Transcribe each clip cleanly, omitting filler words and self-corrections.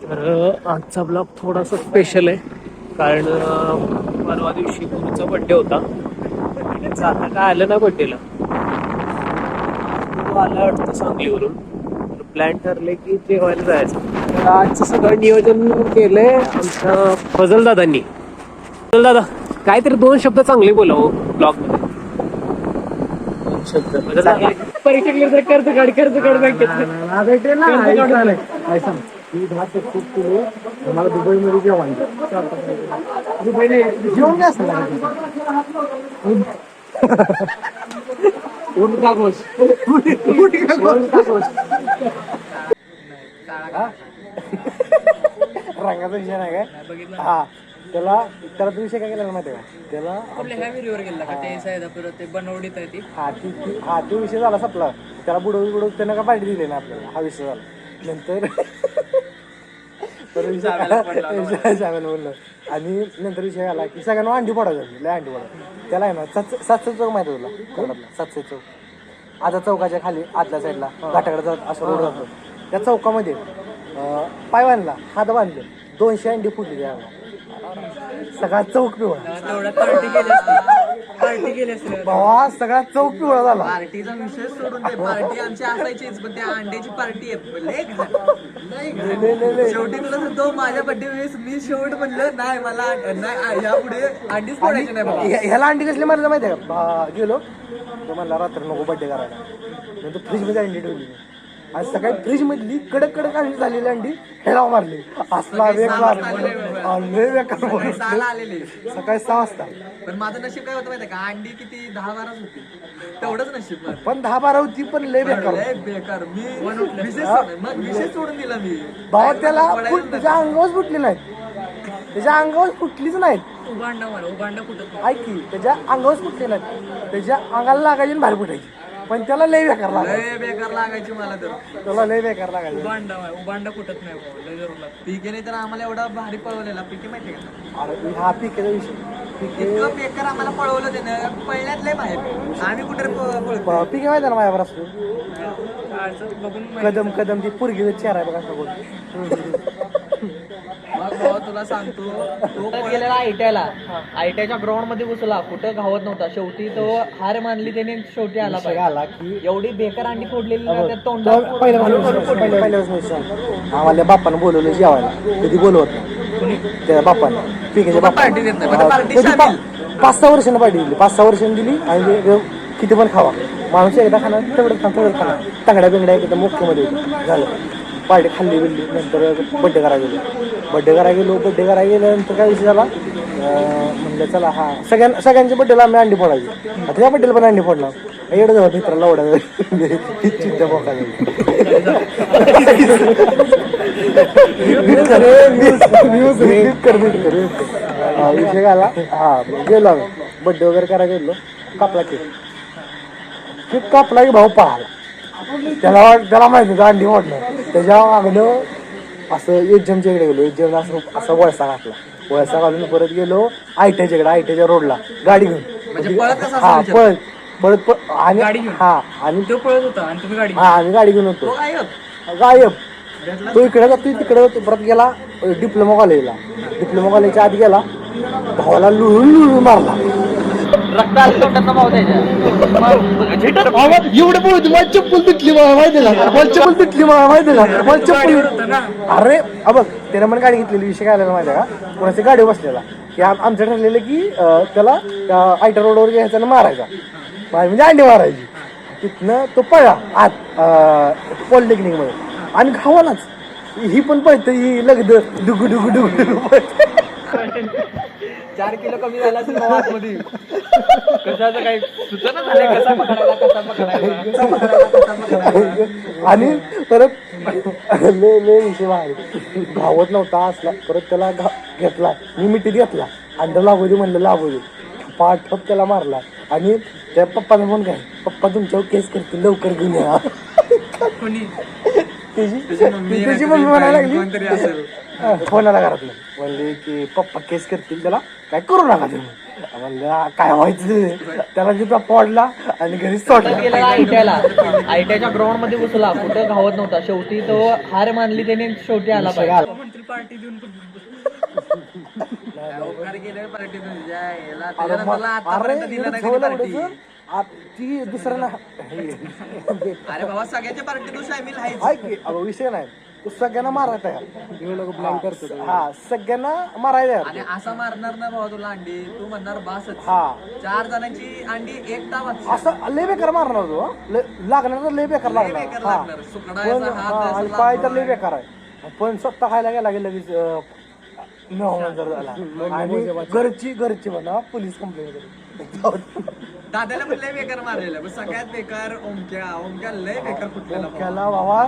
तर आजचा ब्लॉग थोडासा स्पेशल आहे कारण परवा दिवशी गुरुचा बड्डे होता. आता काय आलं ना बड्डेला, तो आला वाटतं सांगलीवरून. तर प्लॅन ठरले की जेवायला जायचं. तर आजचं सगळं नियोजन केलंय आमच्या फजल दादांनी. फजल दादा काहीतरी 2 शब्द चांगले बोलाव ब्लॉग मध्ये. 2 शब्द परीक्षा क्लिअर कर्ज काढ बँकेत. मी 10 ते खूप किलो मला दुबईमध्ये जेवण दुबईने जेवण काय असतं रंगाचा विषय नाही काय. हा त्याला तो विषय काय केला माहिती का त्याला बनवडीत आहे ती. हा तो विषय झाला संपला. त्याला बुडवून त्यानं का पार्टी दिली ना आपल्याला. हा विषय झाला नंतर बोललो आणि नंतर विषय आला की सगळ्यांना अंडी फोडायचं. लय अंडी फोडायचं त्याला आहे ना 700 चौक माहिती तुला कोकणातला 700 चौक. आता चौकाच्या खाली आतल्या साईडला घाटाकडे जात असं रोड जातो. त्या चौकामध्ये पाय बांधला हात बांधले 200 अंडी फुटली त्याला. सगळा चौक पिवळा. पार्टी केली असते भावा सगळा चौक पिवळा झाला. पार्टीचा विषय सोडून दे. पार्टी आमची असायचीच पण त्या अंड्याची पार्टी आहे. शेवटी तुला सांगतो माझ्या बड्डे वेळेस मी शेवट म्हणलं नाही मला नाही यापुढे अंडीच फोडायची नाही. ह्याला अंडी कसली मारलं माहिती आहे का. गेलो तो म्हणला रात्र नको बड्डे करायला. नंतर फ्रीजमध्ये अंडी ठेवली आणि सकाळी फ्रीज मधली कडक अंडी झालेली अंडी ह्याला मारली. असला बेकार आलेले सकाळी 6 वाजता. पण माझं नशीब काय होतं माहिती का अंडी किती 10-12 होती तेवढंच नशीब. पण 10-12 होती पण लय बेकार. बेकार मी विशेष सोडून दिला मी. भावा त्याला त्याच्या अंगावर फुटली नाहीत. त्याच्या अंगावर फुटलीच नाहीत. उभांडा कुठं ऐक की त्याच्या अंगावर फुटली नाहीत. त्याच्या अंगाला लागायची आणि बाहेर फुटायची. पण त्याला लय बेकार लागायची मला तर. त्याला लय बेकार लागायची. उभांडा कुठत नाही पीके नाही तर आम्हाला एवढा भारी पळवलेला. पीके माहिती का. अरे हा पीकेचा विषय इतकं बेकार आम्हाला पळवलं त्यानं पहिल्यात लय बाहेर. आम्ही कुठे पीके माहिती ना माझ्यावर असतो बघून कदम ती पोरगी चेहरा आहे बघा सगळं. तुला सांगतो तो गेलेला आयटीआयच्या ग्राउंड मध्ये घुसला. कुठं घावत नव्हता. शेवटी तो हार मानली त्याने. शेवटी आला की एवढी बेकार अंडी फोडलेली आम्हाला बापानं बोलवलं जेवायला. कधी बोलवत नाही त्या बापानं. पिकेच्या बापा 5-6 वर्षांना पार्टी दिली. 5-6 वर्षांनी दिली आणि किती पण खावा माणूस एकदा खाणार तेवढं खाणार. तांगड्या बिंगड्या एकदम मुख्यमध्ये झालं. पार्टी खाल्ली बिल्ली. नंतर बड्डे करायला गेल्यानंतर काय विषय झाला. म्हणलं चला हा सगळ्यांच्या बड्डेला आम्ही अंडी फोडायची. आता त्या बड्डेला पण अंडी फोडला. एवढं जाऊ मित्राला ओढा चिंता बोका विषय घाला. हा गेलो आम्ही बड्डे वगैरे करायला गेलो. कापला केक कापला की भाऊ पाहाला. त्याला माहिती होतं अंडी फोडणार. त्याच्या मागणं असं एजमच्या इकडे गेलो. एजम असं वळसा घालून परत गेलो आयटीआयच्या इकडे. आयटीआयच्या रोडला गाडी घेऊन हा पळत आणि हा आणि तो पळत होता आणि तुम्ही गाडी आम्ही गाडी घेऊन होतो. गायब तो इकडे जातो तिकडे जातो. परत गेला डिप्लोमा कॉलेजच्या आत गेला. भावाला लुळून मारला. रक्त आलं तोंडात भाव द्यायच्या. एवढं बोलतो मला चप्पल तुटली मला चप्पल अरे बघ त्याने मला गाडी घेतलेली. विषय काय आलेला माहिती आहे का. कोणाची गाडी बसलेला की आमचं ठरलेलं की त्याला आयटा रोडवर घ्यायचा आणि मारायचा. म्हणजे अंडी मारायची. तिथनं तो पळला आत पॉलिटेक्निक मध्ये आणि घावालाच ही पण पळतं. ही लगद डुगू पळते. 4 किलो कमी झाला मध्ये. कशाचं काही सुचना झालंय कसा पकडायला. आणि परत लय विषय बाहेर घावत नव्हता असला. परत त्याला घेतला. मी मिठीत घेतला. अंडर लागू दे म्हणलं लागू दे. पाठप त्याला मारला. आणि त्या पप्पाने फोन काय पप्पा तुमच्यावर केस करतील लवकर घेऊन या. त्याची मम्मी म्हणायला लागली फोनाला घरातलं म्हणले की पप्पा केस करतील त्याला काय करू नका तुम्ही. म्हणलं काय व्हायचं. त्याला तिथं पडला आणि घरी सोडला. आयटीआयच्या ग्राउंड मध्ये घुसला. कुठं घावत नव्हता. शेवटी तो हार मानली त्याने. शेवटी आला. पार्टी देऊन गेले पार्टी अरे इकडं ठेवलं एवढंच. ती दुसऱ्यांना अरे बाबा सगळ्याच्या पार्टी तू शामिल आहे हाय की अहो, विषय नाही तू सगळ्यांना मारायचा आहे. हा सगळ्यांना मारायचा आणि असा मारणार ना भावा तुला अंडी तू म्हणणार बासच हा 4 जणांची अंडी एक डावात असं लय बेकार मारणार तू हं. लागणार तर लय बेकार लागणार बेकार हा. लागणार. सुकडायचा पण हात हा, असं आणि पाय तर लागणार. लय बेकार आहे पण स्वतः खायला गेला की लगेच जर झाला आणि घरची म्हणा पोलीस कंप्लेंट दादाला पण लय बेकार मारलेलं पण सगळ्यात बेकार ओमक्या लय बेकार कुठलेला त्याला बाबा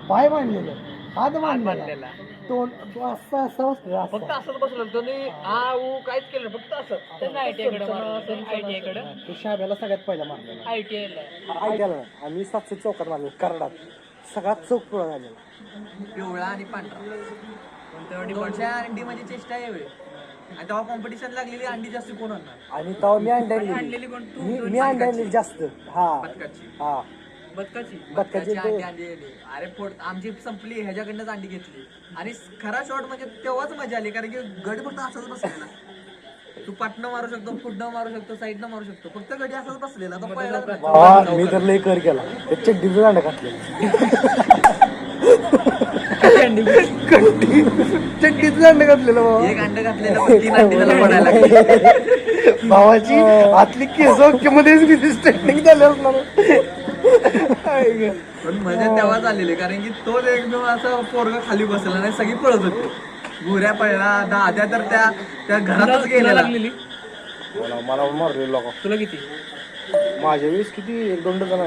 पाय मांडलेलं हात मांडलेला तोंड तो असा असा बसलेला, असा. फक्त असंच बसलो तुम्ही आ ऊ काहीच केलं फक्त असं आयटीआयकडे तो शाब्याला सगळ्यात पहिला मारलेला आयट्याला आम्ही 700 चौकात मारले कराडात सगळ्यात चौक पुढे झालेला पिवळा आणि पांढरा दोनशा अंडी म्हणजे चेष्टा आहे होय. आणि तेव्हा कॉम्पिटिशन लागलेली अंडी जास्त कोण आणणार आणि तेव्हा मी अंडे आणलेली कोण तू मी अंडे आणलेली जास्त हा बदकाची हा बदकाची अंडी आणलेली अरे आमची संपली ह्याच्याकडनंच अंडी घेतली आणि खरा शॉट म्हणजे तेव्हाच मजा आली कारण की गडी फक्त असंच बसलेला तू पाटणं मारू शकतो पुढनं मारू शकतो साईडनं मारू शकतो फक्त गडी असंच बसलेला तो पहिला बाबा मी तर लय कर केला ते चड्डीचं अंड घातलेलं चड्डीचं अंड घातलेलं बाबा एक अंड घातलेलं पण 3 अंडी त्याला पडायला लागली भावाची आतली केस मध्येच स्ट्रेटनिंग झाले असणार पण मजा तेव्हाच आलेली कारण की तोच एकदम असं पोरगा खाली बसला नाही सगळी पळत होती गोऱ्या पळला दाद्या तर त्या घरातच गेलेला मला मारलेलं लोक तुला किती माझ्या वेळेस किती 1-2 डझन